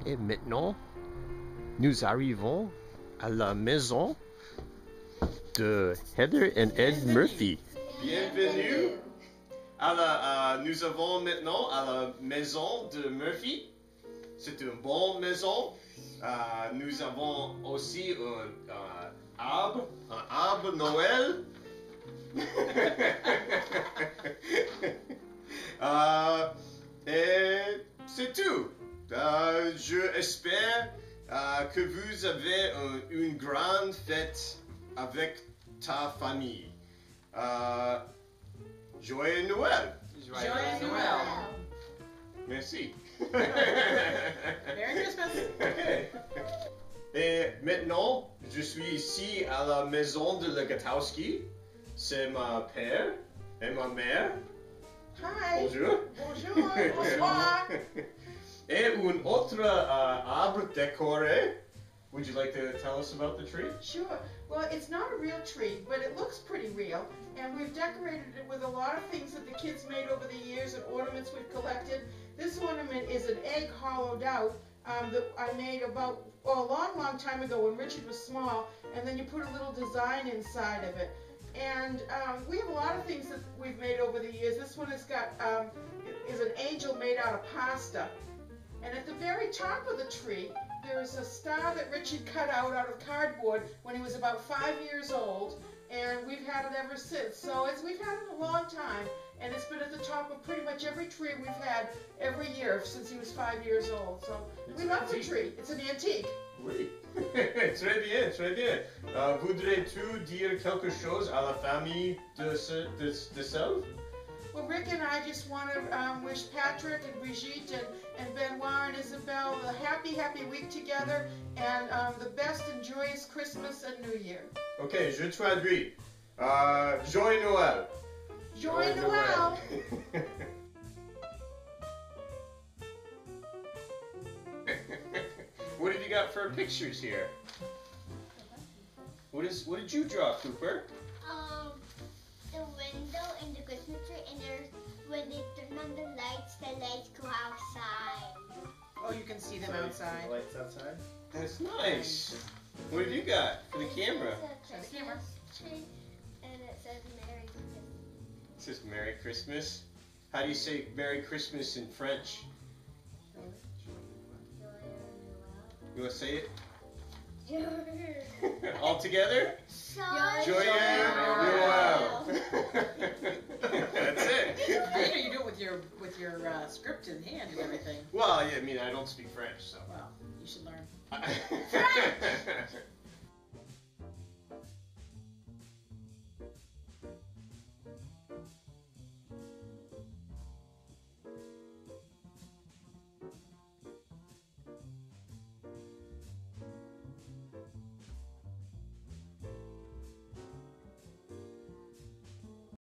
Et maintenant, nous arrivons à la maison de Heather and Ed Murphy. Bienvenue. Nous avons maintenant à la maison de Murphy. C'est une bonne maison. Nous avons aussi un arbre Noël. Et c'est tout. Je espère que vous avez une grande fête avec ta famille. Joyeux Noël! Joyeux Noël! Merci. Merry Christmas! Okay. Et maintenant, je suis ici à la maison de Legatowski. C'est ma père et ma mère. Hi! Bonjour. Bonjour! Bonsoir! Et un autre arbre décoré. Would you like to tell us about the tree? Sure. Well, it's not a real tree, but it looks pretty real. And we've decorated it with a lot of things that the kids made over the years and ornaments we've collected. This ornament is an egg hollowed out that I made a long time ago when Richard was small. And then you put a little design inside of it. And we have a lot of things that we've made over the years. This one has got is an angel made out of pasta. And at the very top of the tree, there's a star that Richard cut out of cardboard when he was about 5 years old, and we've had it ever since. So we've had it a long time, and it's been at the top of pretty much every tree we've had every year since he was 5 years old. So we love the tree. It's an antique. Oui. Très bien, très bien. Voudrais-tu dire quelque chose à la famille de Selve? Well, Rick and I just want to wish Patrick and Brigitte and Benoit and Isabel a happy, happy week together and the best and joyous Christmas and New Year. Ok, je traduis. Joyeux Noël. Joyeux Noël. What have you got for pictures here? What did you draw, Cooper? The window in the Christmas tree, and when they turn on the lights go outside. Oh, you can see them outside. Lights outside? That's nice. What have you got for the camera? It's a Christmas tree, and it says Merry Christmas. It says Merry Christmas. How do you say Merry Christmas in French? You want to say it? All together? Joyeux Noël. That's it. I know you do it with your script in hand and everything. Well, yeah, I mean, I don't speak French, so. Well, you should learn.